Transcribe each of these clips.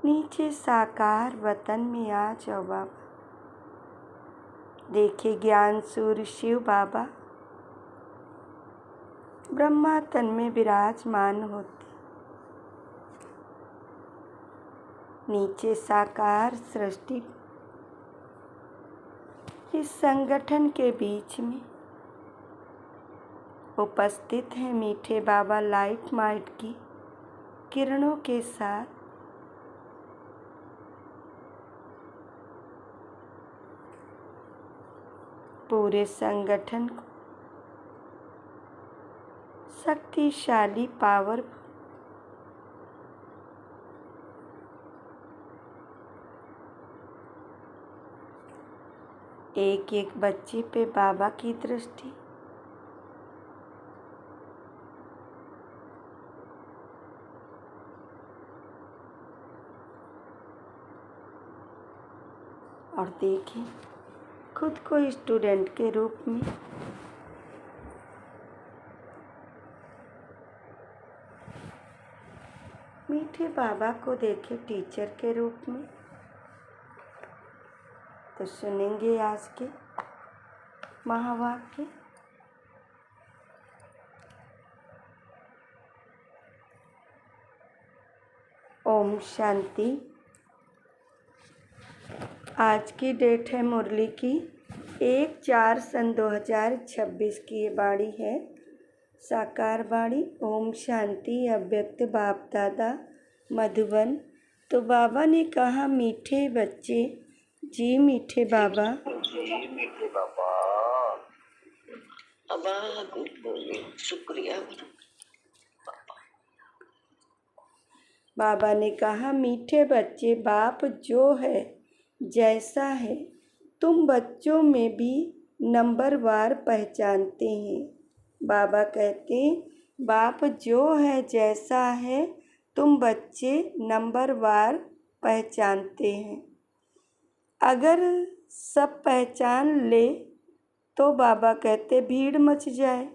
नीचे साकार वतन में आ जाओ बाबा। देखे ज्ञान सूर्य शिव बाबा ब्रह्मा तन में विराजमान होते। नीचे साकार सृष्टि इस संगठन के बीच में उपस्थित है मीठे बाबा लाइट माइट की किरणों के साथ। पूरे संगठन को शक्तिशाली पावर एक एक बच्चे पे बाबा की दृष्टि। और देखें खुद को स्टूडेंट के रूप में। मीठे बाबा को देखें टीचर के रूप में। तो सुनेंगे आज के महावाक्य। ओम शांति। आज की डेट है मुरली की 1/4/2026 की ये बाड़ी है, साकार बाड़ी। ओम शांति। अव्यक्त बाप दादा मधुबन। तो बाबा ने कहा मीठे बच्चे, जी मीठे बाबा। जी मीठे बाबा। अब बोले शुक्रिया। बाबा ने कहा मीठे बच्चे, बाप जो है जैसा है तुम बच्चों में भी नंबरवार पहचानते हैं। बाबा कहते बाप जो है जैसा है तुम बच्चे नंबरवार पहचानते हैं। अगर सब पहचान ले तो बाबा कहते भीड़ मच जाए।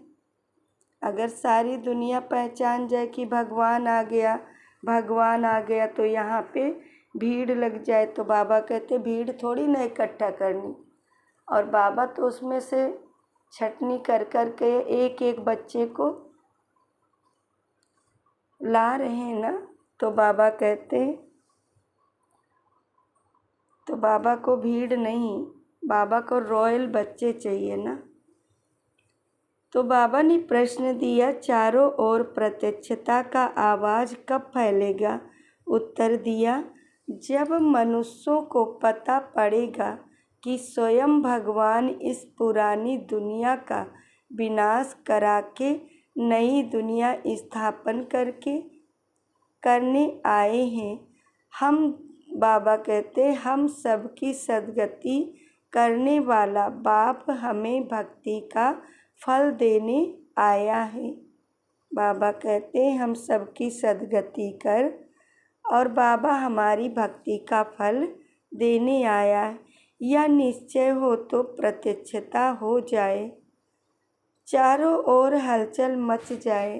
अगर सारी दुनिया पहचान जाए कि भगवान आ गया, भगवान आ गया, तो यहाँ पे भीड़ लग जाए। तो बाबा कहते भीड़ थोड़ी ना इकट्ठा करनी। और बाबा तो उसमें से छटनी कर कर के एक एक बच्चे को ला रहे हैं ना। तो बाबा कहते तो बाबा को भीड़ नहीं, बाबा को रॉयल बच्चे चाहिए ना। तो बाबा ने प्रश्न दिया चारों ओर प्रत्यक्षता का आवाज़ कब फैलेगा। उत्तर दिया जब मनुष्यों को पता पड़ेगा कि स्वयं भगवान इस पुरानी दुनिया का विनाश करा के नई दुनिया स्थापन करने आए हैं। हम बाबा कहते हम सबकी सद्गति करने वाला बाप हमें भक्ति का फल देने आया है। बाबा कहते हम सबकी सद्गति कर और बाबा हमारी भक्ति का फल देने आया है। यह निश्चय हो तो प्रत्यक्षता हो जाए, चारों ओर हलचल मच जाए।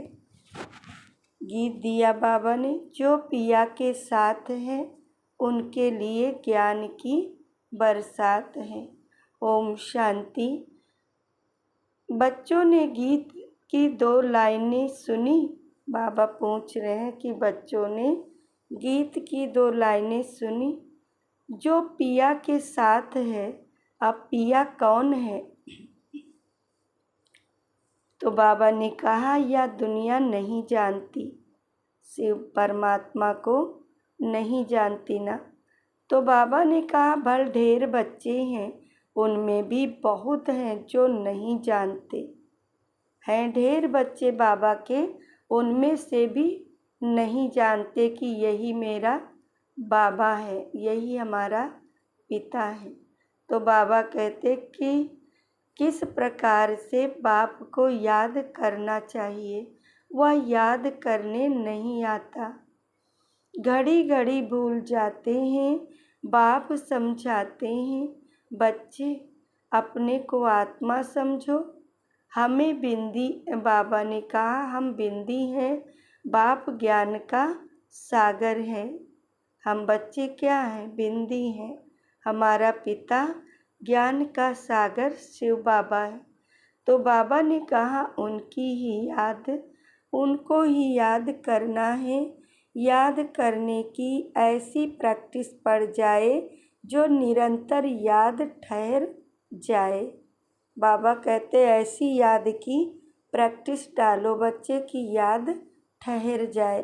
गीत दिया बाबा ने, जो पिया के साथ है उनके लिए ज्ञान की बरसात है। ओम शांति। बच्चों ने गीत की 2 लाइनें सुनी। बाबा पूछ रहे हैं कि बच्चों ने गीत की 2 लाइनें सुनी। जो पिया के साथ है, अब पिया कौन है। तो बाबा ने कहा यह दुनिया नहीं जानती, शिव परमात्मा को नहीं जानती ना। तो बाबा ने कहा भल ढेर बच्चे हैं, उनमें भी बहुत हैं जो नहीं जानते हैं। ढेर बच्चे बाबा के, उनमें से भी नहीं जानते कि यही मेरा बाबा है, यही हमारा पिता है। तो बाबा कहते कि किस प्रकार से बाप को याद करना चाहिए, वह याद करने नहीं आता। घड़ी घड़ी भूल जाते हैं। बाप समझाते हैं बच्चे अपने को आत्मा समझो, हमें बिंदी। बाबा ने कहा हम बिंदी हैं, बाप ज्ञान का सागर है। हम बच्चे क्या हैं, बिंदी हैं। हमारा पिता ज्ञान का सागर शिव बाबा है। तो बाबा ने कहा उनको ही याद करना है। याद करने की ऐसी प्रैक्टिस पड़ जाए जो निरंतर याद ठहर जाए। बाबा कहते ऐसी याद की प्रैक्टिस डालो बच्चे की याद ठहर जाए।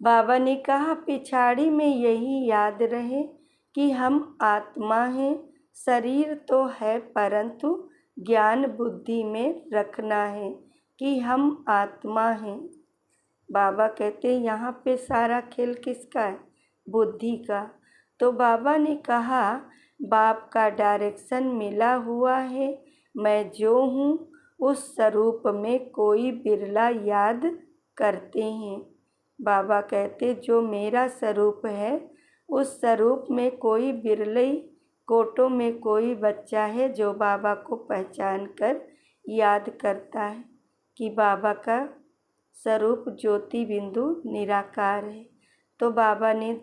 बाबा ने कहा पिछाड़ी में यही याद रहे कि हम आत्मा हैं, शरीर तो है परंतु ज्ञान बुद्धि में रखना है कि हम आत्मा हैं। बाबा कहते यहाँ पे सारा खेल किसका है, बुद्धि का। तो बाबा ने कहा बाप का डायरेक्शन मिला हुआ है। मैं जो हूँ उस स्वरूप में कोई बिरला याद करते हैं। बाबा कहते जो मेरा स्वरूप है उस स्वरूप में कोई बिरले कोटों में कोई बच्चा है जो बाबा को पहचान कर याद करता है कि बाबा का स्वरूप ज्योति बिंदु निराकार है। तो बाबा ने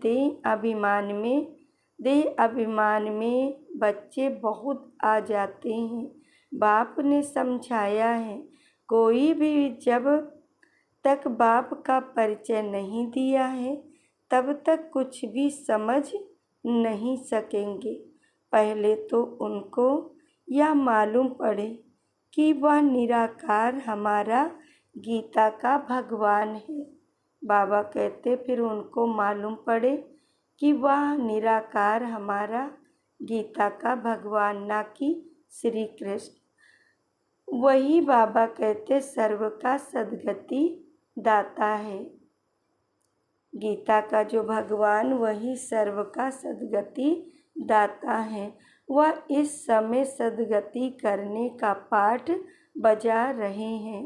देह अभिमान में बच्चे बहुत आ जाते हैं। बाप ने समझाया है कोई भी जब तक बाप का परिचय नहीं दिया है तब तक कुछ भी समझ नहीं सकेंगे। पहले तो उनको यह मालूम पड़े कि वह निराकार हमारा गीता का भगवान है। बाबा कहते फिर उनको मालूम पड़े कि वह निराकार हमारा गीता का भगवान ना कि श्री कृष्ण। वही बाबा कहते सर्व का सद्गति दाता है। गीता का जो भगवान वही सर्व का सद्गति दाता है। वह इस समय सद्गति करने का पाठ बजा रहे हैं।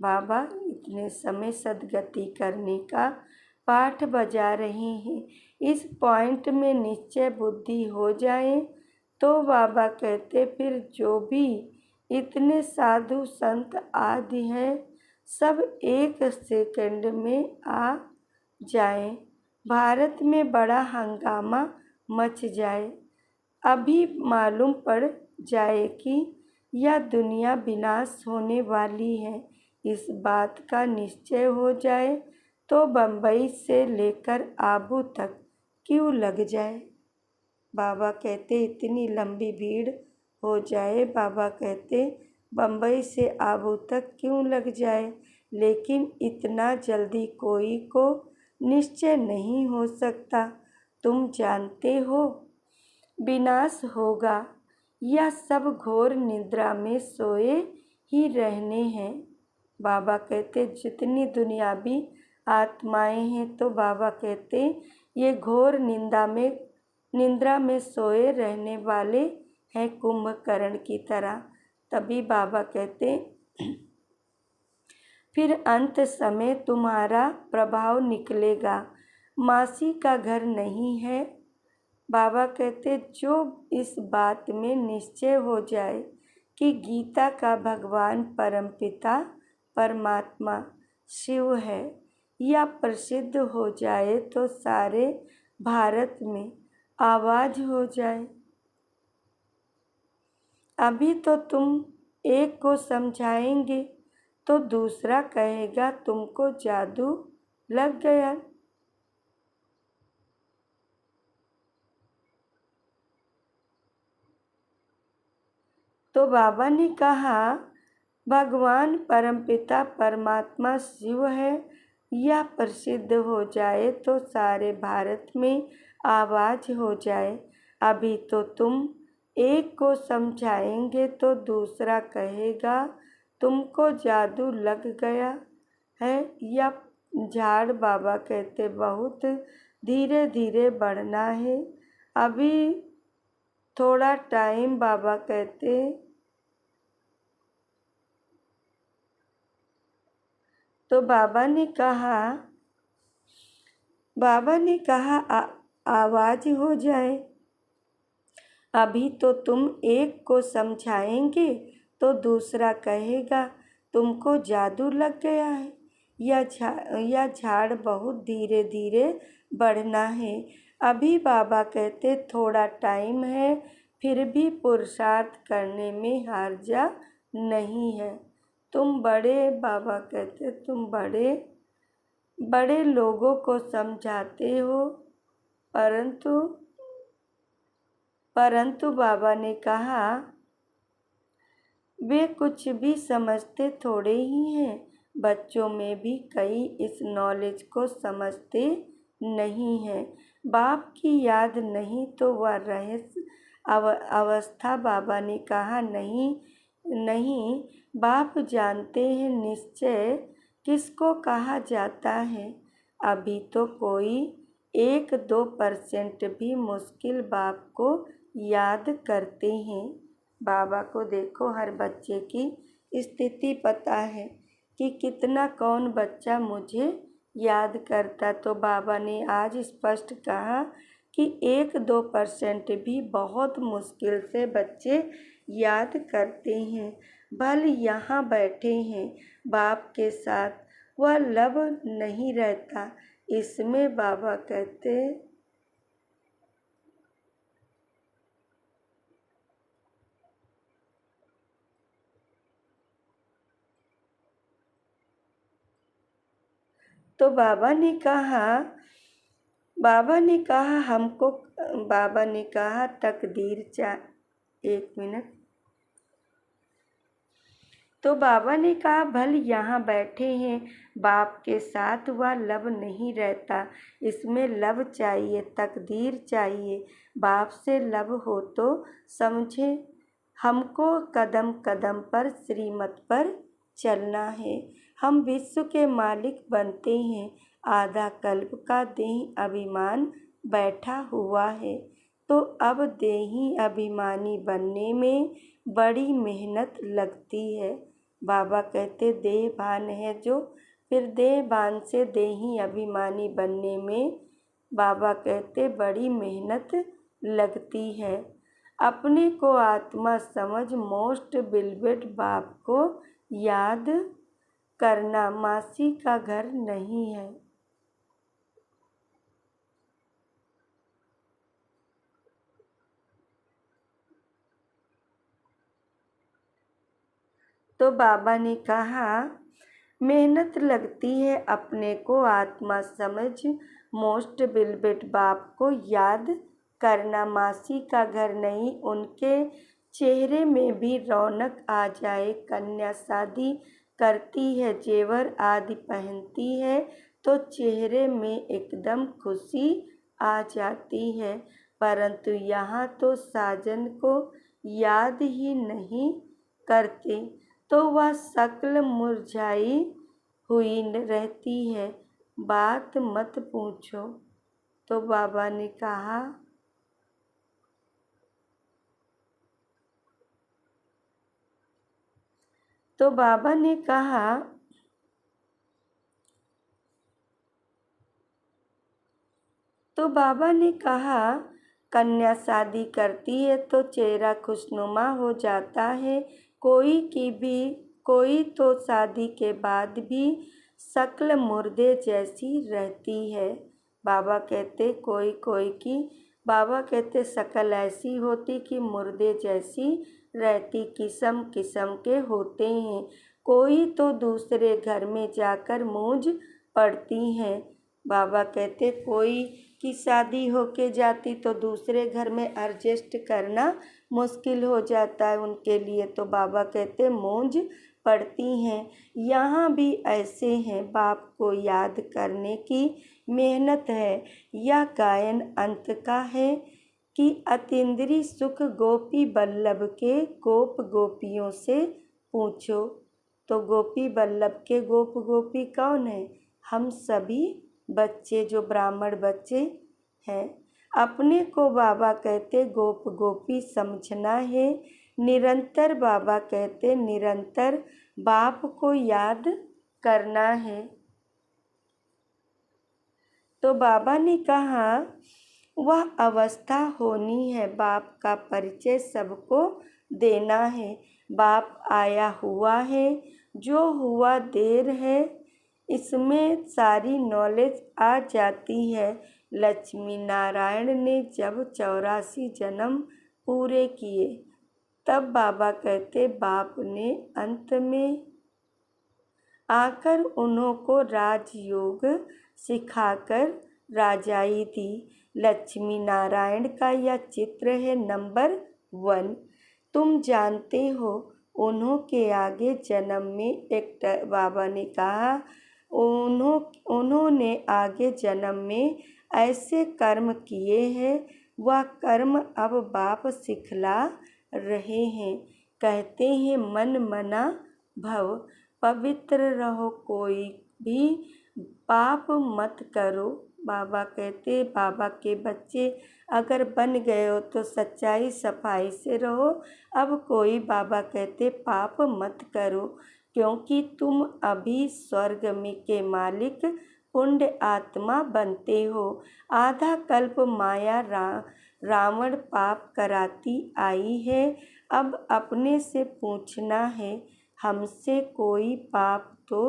बाबा इतने समय सद्गति करने का पाठ बजा रहे हैं। इस पॉइंट में निश्चय बुद्धि हो जाए तो बाबा कहते फिर जो भी इतने साधु संत आदि हैं सब एक सेकंड में आ जाए, भारत में बड़ा हंगामा मच जाए। अभी मालूम पड़ जाए कि यह दुनिया विनाश होने वाली है। इस बात का निश्चय हो जाए तो बम्बई से लेकर आबू तक क्यों लग जाए। बाबा कहते इतनी लंबी भीड़ हो जाए, बाबा कहते बम्बई से आबू तक क्यों लग जाए, लेकिन इतना जल्दी कोई को निश्चय नहीं हो सकता। तुम जानते हो विनाश होगा। यह सब घोर निद्रा में सोए ही रहने हैं। बाबा कहते जितनी दुनियावी आत्माएं हैं तो बाबा कहते ये घोर निद्रा में सोए रहने वाले हैं कुंभकर्ण की तरह। तभी बाबा कहते फिर अंत समय तुम्हारा प्रभाव निकलेगा। मासी का घर नहीं है। बाबा कहते जो इस बात में निश्चय हो जाए कि गीता का भगवान परमपिता परमात्मा शिव है, यह प्रसिद्ध हो जाए तो सारे भारत में आवाज हो जाए। अभी तो तुम एक को समझाएंगे तो दूसरा कहेगा तुमको जादू लग गया। तो बाबा ने कहा भगवान परमपिता परमात्मा शिव है, यह प्रसिद्ध हो जाए तो सारे भारत में आवाज हो जाए। अभी तो तुम एक को समझाएंगे तो दूसरा कहेगा तुमको जादू लग गया है। यह झाड़ बाबा कहते बहुत धीरे धीरे बढ़ना है। अभी थोड़ा टाइम बाबा कहते तो बाबा ने कहा आवाज हो जाए। अभी तो तुम एक को समझाएंगे तो दूसरा कहेगा तुमको जादू लग गया है। यह झाड़ बहुत धीरे धीरे बढ़ना है। अभी बाबा कहते थोड़ा टाइम है, फिर भी पुरुषार्थ करने में हर्जा नहीं है। बाबा कहते तुम बड़े बड़े लोगों को समझाते हो, परंतु बाबा ने कहा वे कुछ भी समझते थोड़े ही हैं। बच्चों में भी कई इस नॉलेज को समझते नहीं हैं। बाप की याद नहीं तो वह रहस्य अवस्था। बाबा ने कहा नहीं नहीं, बाप जानते हैं निश्चय किसको कहा जाता है। अभी तो कोई 1-2% भी मुश्किल बाप को याद करते हैं। बाबा को देखो, हर बच्चे की स्थिति पता है कि कितना कौन बच्चा मुझे याद करता। तो बाबा ने आज स्पष्ट कहा कि 1-2% भी बहुत मुश्किल से बच्चे याद करते हैं। भल यहाँ बैठे हैं बाप के साथ, वह लब नहीं रहता। इसमें बाबा कहते तो बाबा ने कहा एक मिनट। तो बाबा ने कहा भल यहाँ बैठे हैं बाप के साथ, वह लब नहीं रहता। इसमें लब चाहिए, तकदीर चाहिए। बाप से लब हो तो समझे, हमको कदम कदम पर श्रीमत पर चलना है। हम विश्व के मालिक बनते हैं। आधा कल्प का देही अभिमान बैठा हुआ है, तो अब देही अभिमानी बनने में बड़ी मेहनत लगती है। बाबा कहते देह भान है जो, फिर देह भान से देही अभिमानी बनने में बाबा कहते बड़ी मेहनत लगती है। अपने को आत्मा समझ मोस्ट बिलवेड बाप को याद करना मासी का घर नहीं है। तो बाबा ने कहा मेहनत लगती है अपने को आत्मा समझ मोस्ट बिलवेड बाप को याद करना मासी का घर नहीं। उनके चेहरे में भी रौनक आ जाए। कन्या शादी करती है, जेवर आदि पहनती है तो चेहरे में एकदम खुशी आ जाती है, परंतु यहाँ तो साजन को याद ही नहीं करते तो वह शक्ल मुरझाई हुई रहती है। बात मत पूछो। तो बाबा ने कहा तो बाबा ने कहा कन्या शादी करती है तो चेहरा खुशनुमा हो जाता है। कोई तो शादी के बाद भी शक्ल मुर्दे जैसी रहती है। बाबा कहते बाबा कहते शक्ल ऐसी होती कि मुर्दे जैसी रहती। किस्म किस्म के होते हैं। कोई तो दूसरे घर में जाकर मूंज पड़ती हैं। बाबा कहते कोई की शादी होके जाती तो दूसरे घर में एडजस्ट करना मुश्किल हो जाता है उनके लिए, तो बाबा कहते मूंज पड़ती हैं। यहाँ भी ऐसे हैं। बाप को याद करने की मेहनत है। यह गायन अंत का है कि अतीन्द्रिय सुख गोपी बल्लभ के गोप गोपियों से पूछो। तो गोपी बल्लभ के गोप गोपी कौन है? हम सभी बच्चे जो ब्राह्मण बच्चे हैं। अपने को बाबा कहते गोप गोपी समझना है। निरंतर बाबा कहते निरंतर बाप को याद करना है। तो बाबा ने कहा वह अवस्था होनी है। बाप का परिचय सबको देना है। बाप आया हुआ है, जो हुआ देर है इसमें सारी नॉलेज आ जाती है। लक्ष्मी नारायण ने जब 84 जन्म पूरे किए तब बाबा कहते बाप ने अंत में आकर उन्हों को राजयोग सिखाकर राजाई दी। लक्ष्मी नारायण का यह चित्र है नंबर 1। तुम जानते हो उन्हों के आगे जन्म में बाबा ने कहा उन्होंने आगे जन्म में ऐसे कर्म किए हैं, वह कर्म अब बाप सिखला रहे हैं। कहते हैं मन मना भव, पवित्र रहो, कोई भी पाप मत करो। बाबा कहते बाबा के बच्चे अगर बन गए हो तो सच्चाई सफाई से रहो। अब कोई बाबा कहते पाप मत करो, क्योंकि तुम अभी स्वर्ग में के मालिक पुण्य आत्मा बनते हो। आधा कल्प माया रावण पाप कराती आई है। अब अपने से पूछना है, हमसे कोई पाप तो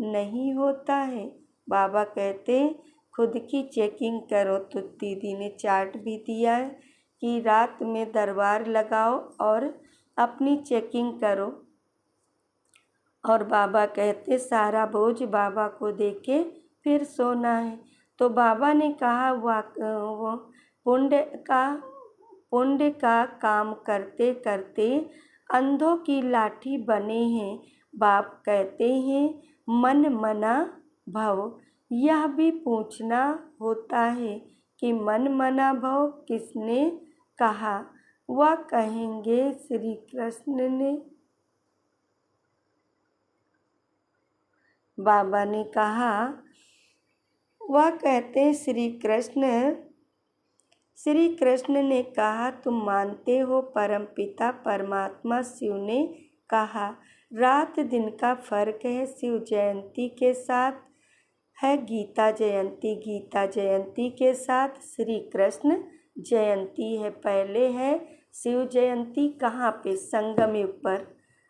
नहीं होता है। बाबा कहते खुद की चेकिंग करो। तो दीदी ने चार्ट भी दिया है कि रात में दरबार लगाओ और अपनी चेकिंग करो। और बाबा कहते सारा बोझ बाबा को देके फिर सोना है। तो बाबा ने कहा वो पुण्य का काम करते करते अंधों की लाठी बने हैं। बाप कहते हैं मन मना भव। यह भी पूछना होता है कि मन मना भव किसने कहा। वह कहेंगे श्री कृष्ण ने। बाबा ने कहा, वह कहते श्री कृष्ण ने कहा तुम मानते हो परमपिता परमात्मा शिव ने कहा रात दिन का फर्क है। शिव जयंती के साथ है गीता जयंती, गीता जयंती के साथ श्री कृष्ण जयंती है। पहले है शिव जयंती कहाँ पे, संगम युग पर,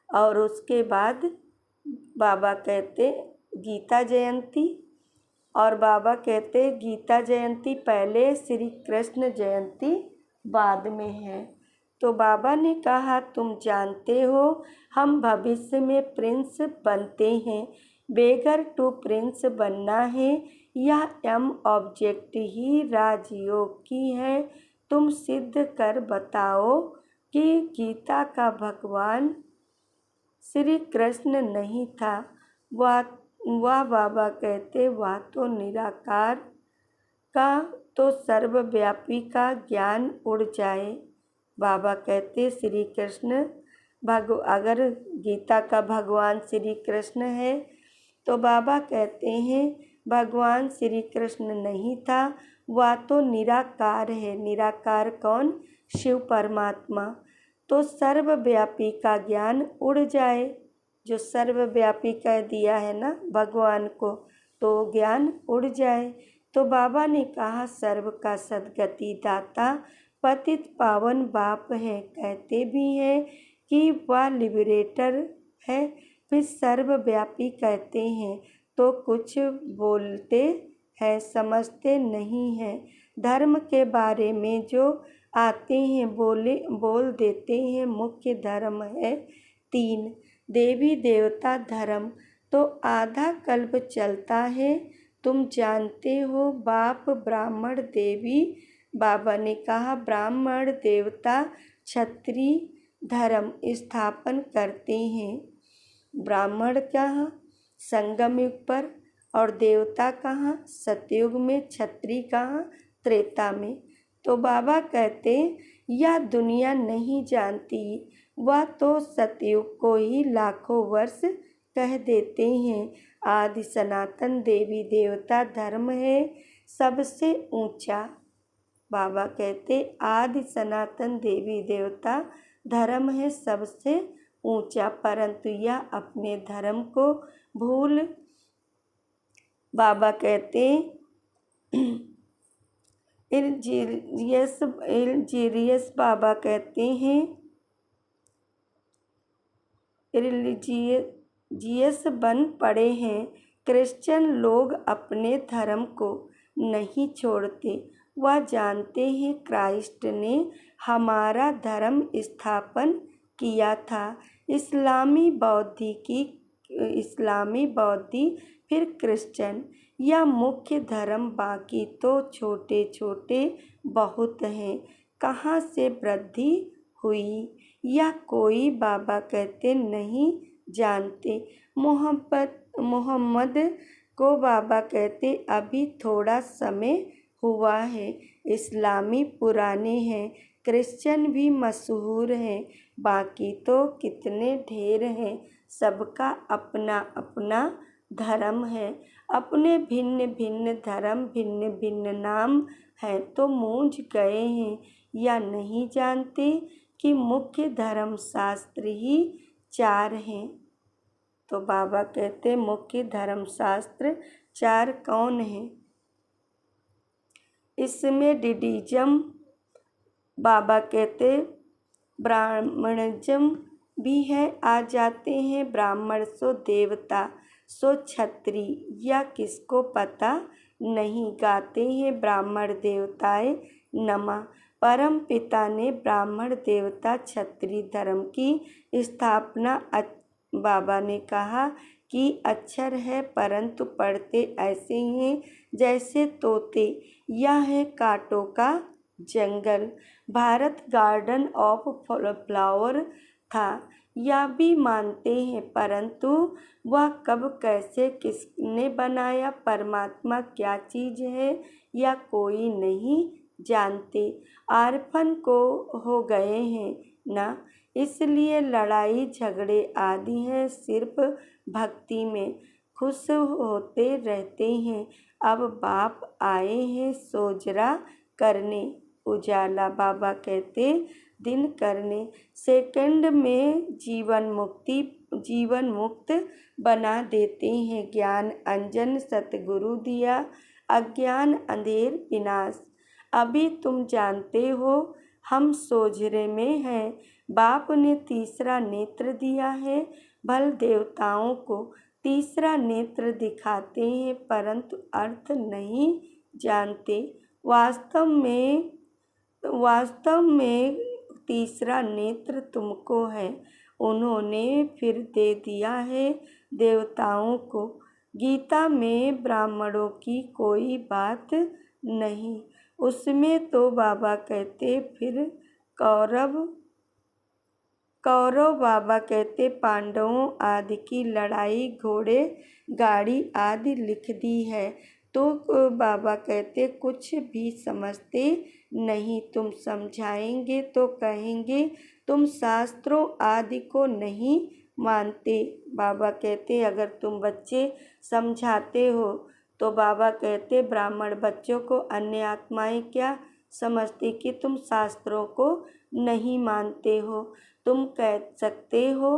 और उसके बाद बाबा कहते गीता जयंती। और बाबा कहते गीता जयंती पहले, श्री कृष्ण जयंती बाद में है। तो बाबा ने कहा तुम जानते हो हम भविष्य में प्रिंस बनते हैं। बेगर टू प्रिंस बनना है। यह एम ऑब्जेक्ट ही राजयोग की है। तुम सिद्ध कर बताओ कि गीता का भगवान श्री कृष्ण नहीं था। वह बाबा कहते वह तो निराकार का तो सर्वव्यापी का ज्ञान उड़ जाए। बाबा कहते श्री कृष्ण अगर गीता का भगवान श्री कृष्ण है तो बाबा कहते हैं भगवान श्री कृष्ण नहीं था, वह तो निराकार है। निराकार कौन? शिव परमात्मा। तो सर्वव्यापी का ज्ञान उड़ जाए। जो सर्वव्यापी कह दिया है ना भगवान को, तो ज्ञान उड़ जाए। तो बाबा ने कहा सर्व का सद्गति दाता पतित पावन बाप है। कहते भी हैं कि वह लिबरेटर है। फिर सर्वव्यापी कहते हैं तो कुछ बोलते हैं समझते नहीं हैं। धर्म के बारे में जो आते हैं बोल देते हैं। मुख्य धर्म है 3, देवी देवता धर्म तो आधा कल्प चलता है। तुम जानते हो बाप ब्राह्मण देवी। बाबा ने कहा ब्राह्मण देवता क्षत्रिय धर्म स्थापन करते हैं। ब्राह्मण कहाँ? संगम युग पर। और देवता कहाँ? सतयुग में। क्षत्रिय कहाँ? त्रेता में। तो बाबा कहते यह दुनिया नहीं जानती, वह तो सतयुग को ही लाखों वर्ष कह देते हैं। आदि सनातन देवी देवता धर्म है सबसे ऊंचा। बाबा कहते आदि सनातन देवी देवता धर्म है सबसे ऊंचा, परंतु यह अपने धर्म को भूल। बाबा कहते रिलीजियस बाबा कहते हैं रिलीजियस बन पड़े हैं। क्रिश्चियन लोग अपने धर्म को नहीं छोड़ते। वह जानते हैं क्राइस्ट ने हमारा धर्म स्थापन किया था। इस्लामी बौद्धि फिर क्रिश्चियन या मुख्य धर्म, बाकी तो छोटे छोटे बहुत हैं। कहाँ से वृद्धि हुई या कोई बाबा कहते नहीं जानते। मोहम्मद को बाबा कहते अभी थोड़ा समय हुआ है। इस्लामी पुराने हैं, क्रिश्चियन भी मशहूर हैं, बाकी तो कितने ढेर हैं। सबका अपना अपना धर्म है, अपने भिन्न भिन्न धर्म, भिन्न भिन्न नाम हैं। तो मूंझ गए हैं या नहीं जानते कि मुख्य धर्म शास्त्र ही 4 हैं। तो बाबा कहते मुख्य धर्म शास्त्र 4 कौन हैं? इसमें डिडिज्म, बाबा कहते ब्राह्मणज्म भी है, आ जाते हैं। ब्राह्मण सो देवता सो छत्री या किसको पता नहीं, गाते हैं ब्राह्मण देवताए नमः। परम पिता ने ब्राह्मण देवता छत्री धर्म की स्थापना बाबा ने कहा कि अक्षर है, परंतु पढ़ते ऐसे हैं जैसे तोते। यह है कांटों का जंगल। भारत गार्डन ऑफ फ्लावर था, यह भी मानते हैं, परंतु वह कब, कैसे, किसने बनाया, परमात्मा क्या चीज़ है, या कोई नहीं जानते। आरफन को हो गए हैं ना, इसलिए लड़ाई झगड़े आदि हैं। सिर्फ भक्ति में खुश होते रहते हैं। अब बाप आए हैं सोजरा करने, उजाला बाबा कहते दिन करने। सेकंड में जीवन मुक्त बना देते हैं। ज्ञान अंजन सतगुरु दिया, अज्ञान अंधेर विनाश। अभी तुम जानते हो हम सोजरे में हैं। बाप ने तीसरा नेत्र दिया है। भल देवताओं को तीसरा नेत्र दिखाते हैं, परंतु अर्थ नहीं जानते। वास्तव में तीसरा नेत्र तुमको है, उन्होंने फिर दे दिया है देवताओं को। गीता में ब्राह्मणों की कोई बात नहीं, उसमें तो बाबा कहते फिर कौरव बाबा कहते पांडवों आदि की लड़ाई, घोड़े गाड़ी आदि लिख दी है। तो बाबा कहते कुछ भी समझते नहीं। तुम समझाएंगे तो कहेंगे तुम शास्त्रों आदि को नहीं मानते। बाबा कहते अगर तुम बच्चे समझाते हो तो बाबा कहते ब्राह्मण बच्चों को अन्य आत्माएं क्या समझती कि तुम शास्त्रों को नहीं मानते हो। तुम कह सकते हो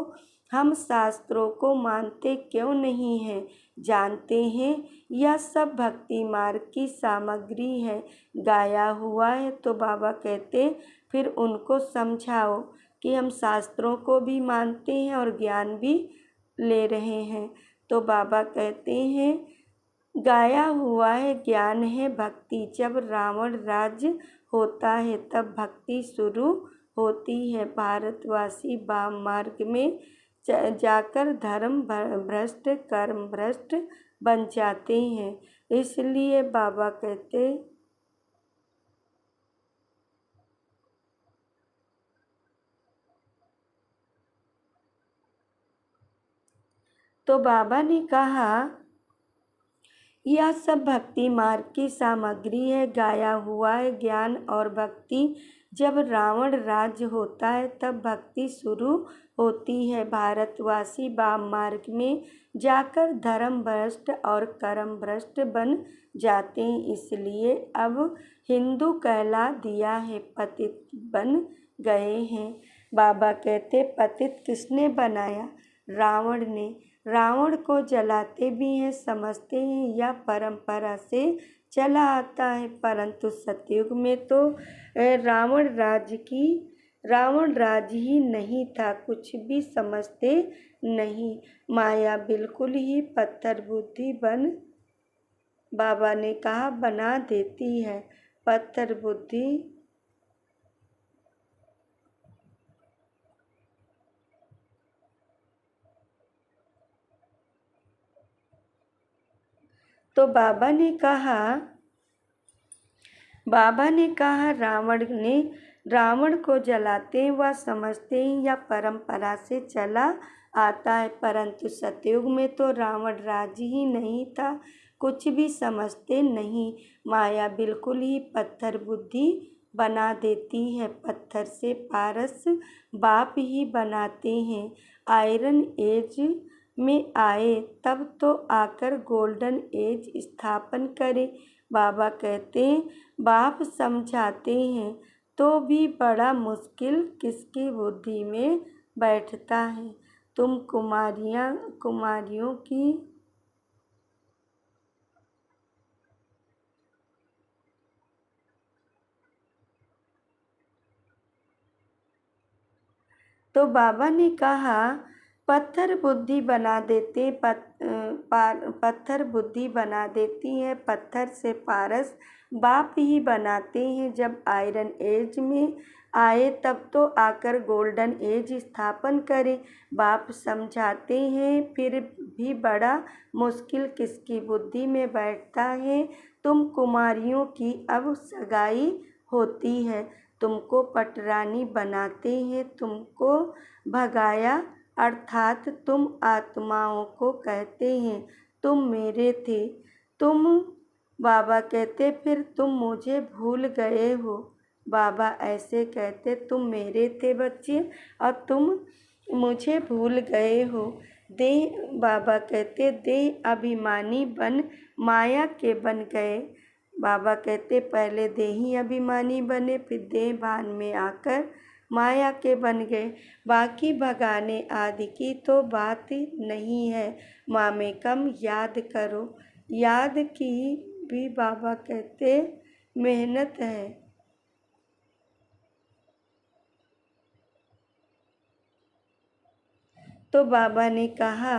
हम शास्त्रों को मानते क्यों नहीं हैं, जानते हैं यह सब भक्ति मार्ग की सामग्री है, गाया हुआ है। तो बाबा कहते फिर उनको समझाओ कि हम शास्त्रों को भी मानते हैं और ज्ञान भी ले रहे हैं। तो बाबा कहते हैं गाया हुआ है, ज्ञान है भक्ति। जब रावण राज्य होता है तब भक्ति शुरू होती है। भारतवासी वाम मार्ग में जाकर धर्म भ्रष्ट, कर्म भ्रष्ट बन जाते हैं। इसलिए बाबा कहते तो बाबा ने कहा यह सब भक्ति मार्ग की सामग्री है, गाया हुआ है ज्ञान और भक्ति। जब रावण राज्य होता है तब भक्ति शुरू होती है। भारतवासी वाम मार्ग में जाकर धर्म भ्रष्ट और कर्म भ्रष्ट बन जाते हैं। इसलिए अब हिंदू कहला दिया है, पतित बन गए हैं। बाबा कहते पतित किसने बनाया? रावण ने। रावण को जलाते भी हैं, समझते हैं यह परंपरा से चला आता है, परंतु सतयुग में तो रावण राज्य की रावण राजी ही नहीं था, कुछ भी समझते नहीं। माया बिल्कुल ही पत्थर बुद्धि बाबा ने कहा बना देती है। पत्थर बुद्धि तो बाबा ने कहा रावण को जलाते हैं वह समझते हैं या परंपरा से चला आता है, परंतु सतयुग में तो रावण राजी ही नहीं था, कुछ भी समझते नहीं। माया बिल्कुल ही पत्थर बुद्धि बना देती है। पत्थर से पारस बाप ही बनाते हैं। आयरन एज में आए तब तो आकर गोल्डन एज स्थापन करे। बाबा कहते हैं बाप समझाते हैं तो भी बड़ा मुश्किल किसकी बुद्धि में बैठता है। तुम कुमारियों की तो बाबा ने कहा पत्थर बुद्धि बना देती है। पत्थर से पारस बाप ही बनाते हैं। जब आयरन एज में आए तब तो आकर गोल्डन एज स्थापन करे। बाप समझाते हैं फिर भी बड़ा मुश्किल किसकी बुद्धि में बैठता है। तुम कुमारियों की अब सगाई होती है, तुमको पटरानी बनाते हैं, तुमको भगाया अर्थात तुम आत्माओं को कहते हैं तुम मेरे थे। तुम बाबा कहते फिर तुम मुझे भूल गए हो। बाबा ऐसे कहते तुम मेरे थे बच्चे और तुम मुझे भूल गए हो। बाबा कहते देह अभिमानी बन माया के बन गए। बाबा कहते पहले देही अभिमानी बने फिर देह भान में आकर माया के बन गए। बाकी भगाने आदि की तो बात नहीं है, माँ में कम याद करो। याद की भी बाबा कहते मेहनत है। तो बाबा ने कहा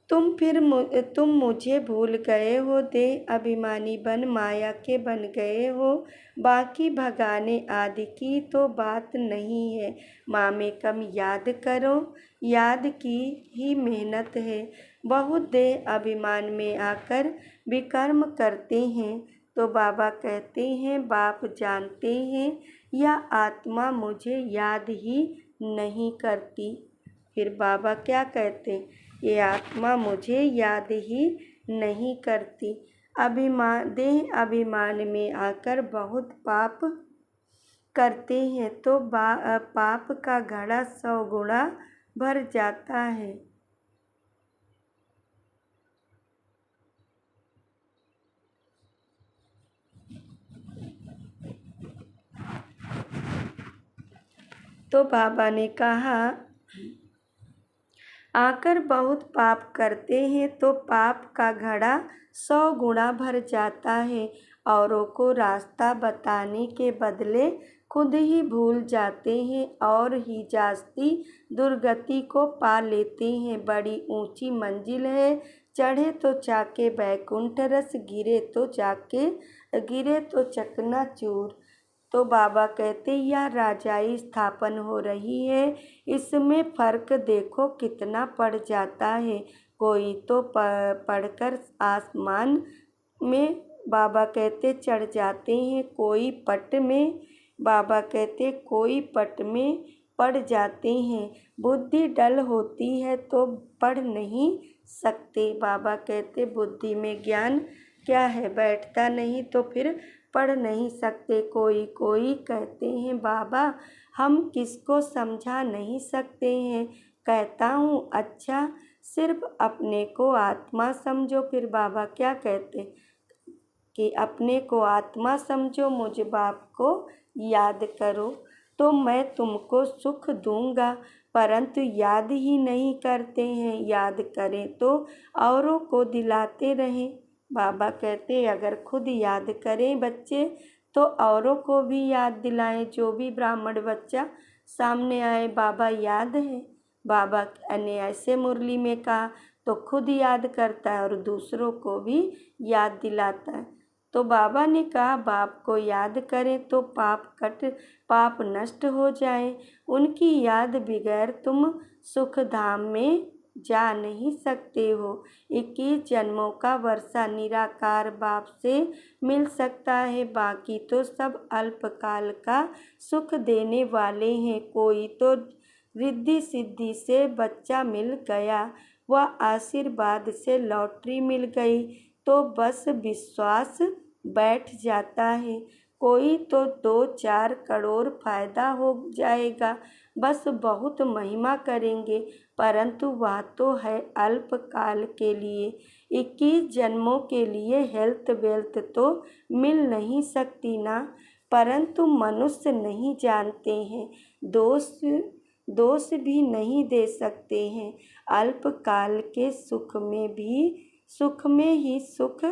तुम मुझे भूल गए हो, देह अभिमानी बन माया के बन गए हो। बाकी भगाने आदि की तो बात नहीं है, माँ में कम याद करो। याद की ही मेहनत है। बहुत देह अभिमान में आकर विकर्म करते हैं। तो बाबा कहते हैं बाप जानते हैं यह आत्मा मुझे याद ही नहीं करती। फिर बाबा क्या कहते ये आत्मा मुझे याद ही नहीं करती। देह अभिमान में आकर बहुत पाप करते हैं तो पाप का घड़ा 100 गुना भर जाता है। तो बाबा ने कहा आकर बहुत पाप करते हैं तो पाप का घड़ा 100 गुना भर जाता है। औरों को रास्ता बताने के बदले खुद ही भूल जाते हैं और ही जास्ती दुर्गति को पा लेते हैं। बड़ी ऊंची मंजिल है, चढ़े तो चाके बैकुंठ रस, गिरे तो चकनाचूर। तो बाबा कहते यह राजाई स्थापन हो रही है, इसमें फर्क देखो कितना पड़ जाता है। कोई तो पढ़कर आसमान में बाबा कहते चढ़ जाते हैं, कोई पट में बाबा कहते कोई पट में पड़ जाते हैं। बुद्धि डल होती है तो पढ़ नहीं सकते। बाबा कहते बुद्धि में ज्ञान क्या है, बैठता नहीं तो फिर पढ़ नहीं सकते। कोई कहते हैं बाबा हम किसको समझा नहीं सकते हैं। कहता हूँ अच्छा सिर्फ अपने को आत्मा समझो। फिर बाबा क्या कहते कि अपने को आत्मा समझो, मुझ बाप को याद करो तो मैं तुमको सुख दूंगा। परंतु याद ही नहीं करते हैं, याद करें तो औरों को दिलाते रहें। बाबा कहते अगर खुद याद करें बच्चे तो औरों को भी याद दिलाएं। जो भी ब्राह्मण बच्चा सामने आए, बाबा याद है। बाबा ने ऐसे मुरली में कहा तो खुद याद करता है और दूसरों को भी याद दिलाता है। तो बाबा ने कहा बाप को याद करें तो पाप नष्ट हो जाएं। उनकी याद बगैर तुम सुख धाम में जा नहीं सकते हो। 21 जन्मों का वर्षा निराकार बाप से मिल सकता है, बाकी तो सब अल्पकाल का सुख देने वाले हैं। कोई तो रिद्धि सिद्धि से बच्चा मिल गया, वह आशीर्वाद से लॉटरी मिल गई तो बस विश्वास बैठ जाता है। कोई तो 2-4 करोड़ फायदा हो जाएगा, बस बहुत महिमा करेंगे, परंतु वह तो है अल्पकाल के लिए। 21 जन्मों के लिए हेल्थ वेल्थ तो मिल नहीं सकती ना, परंतु मनुष्य नहीं जानते हैं, दोष भी नहीं दे सकते हैं। अल्पकाल के सुख में ही सुख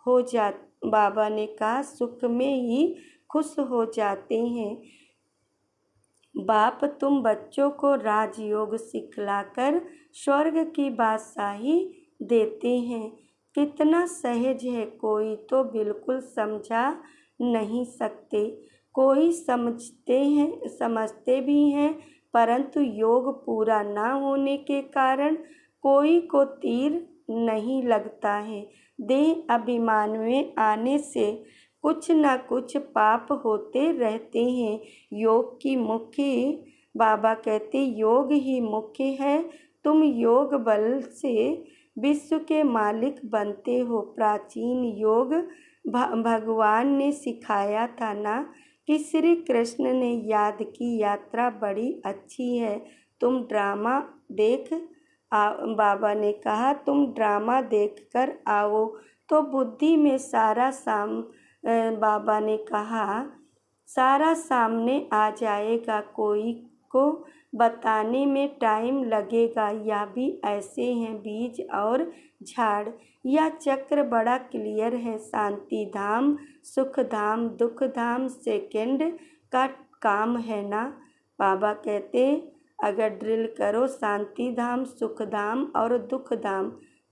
हो जा बाबा ने कहा सुख में ही खुश हो जाते हैं। बाप तुम बच्चों को राजयोग सिखलाकर स्वर्ग की बादशाही देते हैं। कितना सहज है, कोई तो बिल्कुल समझा नहीं सकते, कोई समझते भी हैं, परंतु योग पूरा ना होने के कारण कोई को तीर नहीं लगता है। देह अभिमान में आने से कुछ न कुछ पाप होते रहते हैं। योग की मुख्य बाबा कहते योग ही मुख्य है। तुम योग बल से विश्व के मालिक बनते हो। प्राचीन योग भगवान ने सिखाया था ना कि श्री कृष्ण ने याद की यात्रा बड़ी अच्छी है, तुम ड्रामा देख बाबा ने कहा तुम ड्रामा देखकर आओ तो बुद्धि में बाबा ने कहा सारा सामने आ जाएगा। कोई को बताने में टाइम लगेगा। या भी ऐसे हैं बीज और झाड़। या चक्र बड़ा क्लियर है। शांति धाम, सुख धाम, दुख धाम सेकंड का काम है ना। बाबा कहते अगर ड्रिल करो शांति धाम, सुख धाम और दुख धाम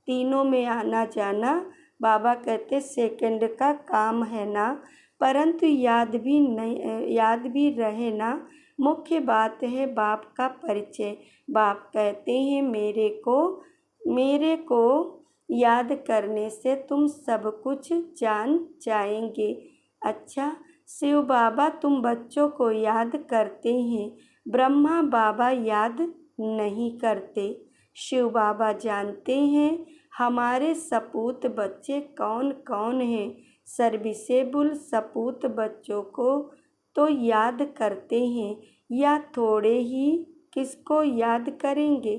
तीनों में आना जाना, बाबा कहते सेकंड का काम है ना, परंतु याद भी रहे ना। मुख्य बात है बाप का परिचय। बाप कहते हैं मेरे को याद करने से तुम सब कुछ जान जाएंगे। अच्छा शिव बाबा तुम बच्चों को याद करते हैं, ब्रह्मा बाबा याद नहीं करते। शिव बाबा जानते हैं हमारे सपूत बच्चे कौन कौन हैं। सर्विसेबल सपूत बच्चों को तो याद करते हैं, या थोड़े ही किसको याद करेंगे।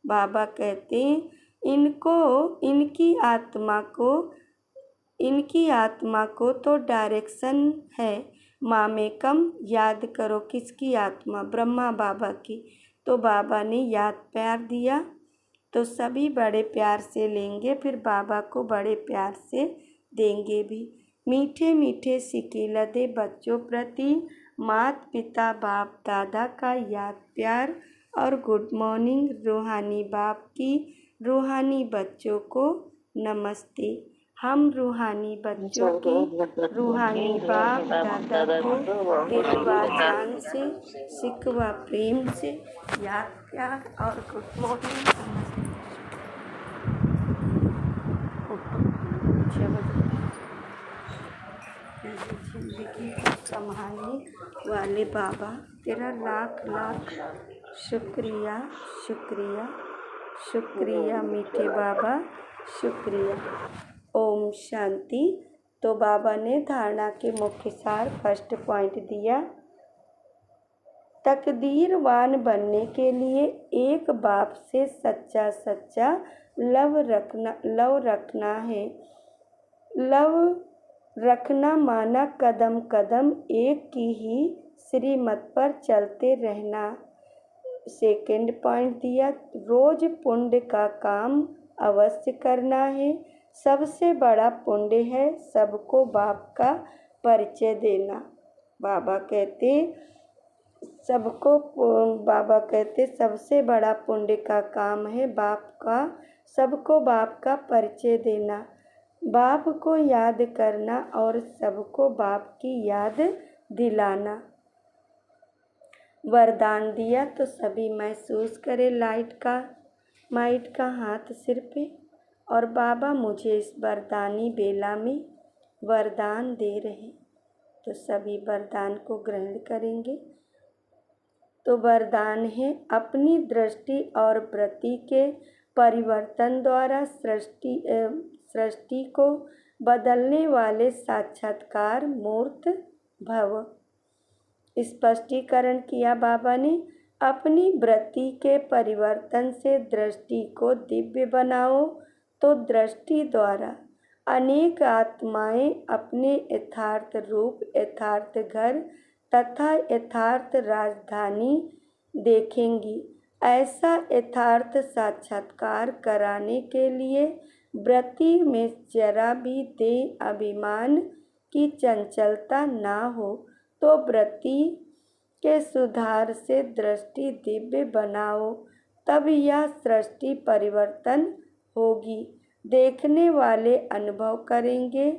बाबा कहते हैं इनकी आत्मा को तो डायरेक्शन है। मामेकम याद करो किसकी आत्मा, ब्रह्मा बाबा की। तो बाबा ने याद प्यार दिया तो सभी बड़े प्यार से लेंगे, फिर बाबा को बड़े प्यार से देंगे भी। मीठे मीठे सिकिलदे बच्चों प्रति माता पिता बाप दादा का याद प्यार और गुड मॉर्निंग। रूहानी बाप की रूहानी बच्चों को नमस्ते। हम रूहानी बच्चों की रूहानी बाप दादा को गिरवा जान से सिकवा प्रेम से याद प्यार और गुड मॉर्निंग। जिंदगी को संभालने वाले बाबा तेरा लाख लाख शुक्रिया शुक्रिया शुक्रिया मीठे बाबा शुक्रिया। ओम शांति। तो बाबा ने धारणा के मुख्य सार फर्स्ट पॉइंट दिया, तकदीरवान बनने के लिए एक बाप से सच्चा लव रखना है। लव रखना माना कदम कदम एक की ही श्रीमत पर चलते रहना। सेकंड पॉइंट दिया, रोज पुण्य का काम अवश्य करना है। सबसे बड़ा पुण्य है सबको बाप का परिचय देना। बाबा कहते सबसे बड़ा पुण्य का काम है सबको बाप का परिचय देना, बाप को याद करना और सबको बाप की याद दिलाना। वरदान दिया तो सभी महसूस करें माइट का हाथ सिर पे, और बाबा मुझे इस वरदानी बेला में वरदान दे रहे, तो सभी वरदान को ग्रहण करेंगे। तो वरदान है अपनी दृष्टि और वृत्ति के परिवर्तन द्वारा सृष्टि को बदलने वाले साक्षात्कार मूर्त भव। स्पष्टीकरण किया बाबा ने, अपनी वृत्ति के परिवर्तन से दृष्टि को दिव्य बनाओ तो दृष्टि द्वारा अनेक आत्माएं अपने यथार्थ रूप, यथार्थ घर तथा यथार्थ राजधानी देखेंगी। ऐसा यथार्थ साक्षात्कार कराने के लिए वृत्ति में जरा भी देह अभिमान की चंचलता ना हो, तो वृत्ति के सुधार से दृष्टि दिव्य बनाओ, तब यह सृष्टि परिवर्तन होगी। देखने वाले अनुभव करेंगे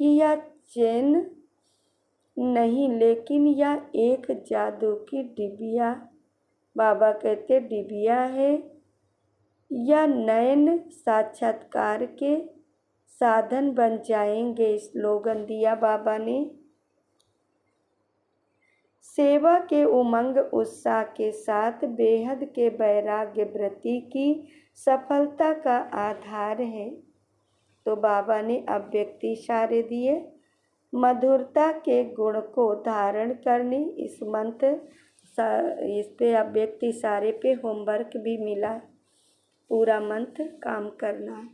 कि यह चैन नहीं, लेकिन यह एक जादू की डिबिया, बाबा कहते डिबिया है। यह नयन साक्षात्कार के साधन बन जाएंगे। स्लोगन दिया बाबा ने, सेवा के उमंग उत्साह के साथ बेहद के वैराग्य वृत्ति की सफलता का आधार है। तो बाबा ने अव्यक्त इशारे दिए, मधुरता के गुण को धारण करने, इस पे अव्यक्त इशारे पे होमवर्क भी मिला, पूरा मंत्र काम करना है।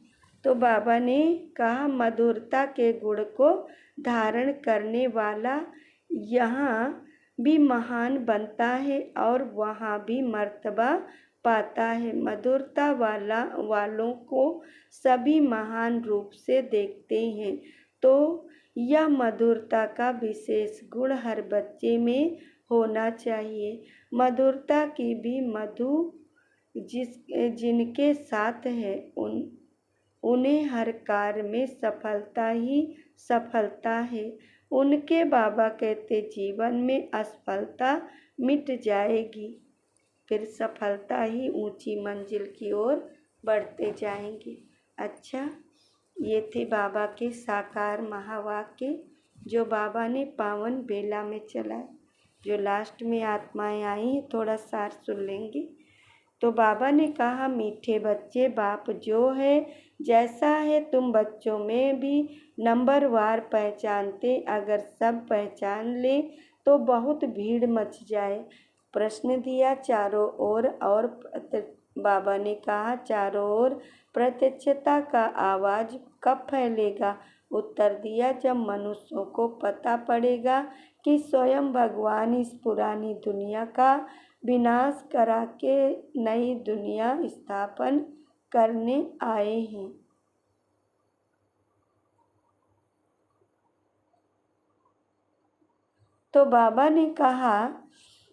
तो बाबा ने कहा मधुरता के गुण को धारण करने वाला यहाँ भी महान बनता है और वहाँ भी मर्तबा पाता है। मधुरता वालों को सभी महान रूप से देखते हैं। तो यह मधुरता का विशेष गुण हर बच्चे में होना चाहिए। मधुरता की भी मधु जिनके साथ है उन्हें हर कार्य में सफलता ही सफलता है। उनके बाबा कहते जीवन में असफलता मिट जाएगी, फिर सफलता ही ऊंची मंजिल की ओर बढ़ते जाएंगे। अच्छा, ये थे बाबा के साकार महावाक्य जो बाबा ने पावन बेला में चलाए। जो लास्ट में आत्माएं आई थोड़ा सार सुन लेंगे। तो बाबा ने कहा मीठे बच्चे, बाप जो है जैसा है तुम बच्चों में भी नंबरवार पहचानते, अगर सब पहचान ले तो बहुत भीड़ मच जाए। प्रश्न दिया चारों ओर, और बाबा ने कहा चारों ओर प्रत्यक्षता का आवाज़ कब फैलेगा? उत्तर दिया जब मनुष्यों को पता पड़ेगा कि स्वयं भगवान इस पुरानी दुनिया का विनाश करा के नई दुनिया स्थापन करने आए हैं। तो बाबा ने कहा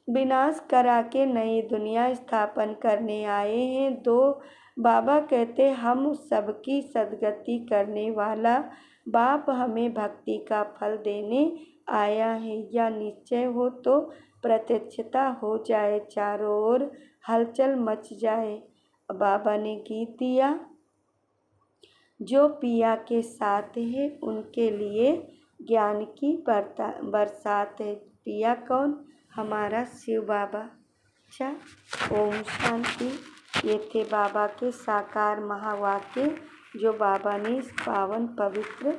विनाश करा के नई दुनिया स्थापन करने आए हैं। दो बाबा कहते हम सबकी सद्गति करने वाला बाप हमें भक्ति का फल देने आया है। यह निश्चय हो तो प्रत्यक्षता हो जाए, चारों ओर हलचल मच जाए। बाबा ने गीत दिया, जो पिया के साथ है उनके लिए ज्ञान की बरसात है। पिया कौन? हमारा शिव बाबा। अच्छा, ओम शांति। ये थे बाबा के साकार महावाक्य जो बाबा ने इस पावन पवित्र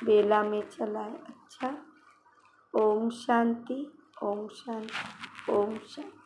बेला में चलाए। अच्छा, ओम शांति, ओम शांति, ओम शांति।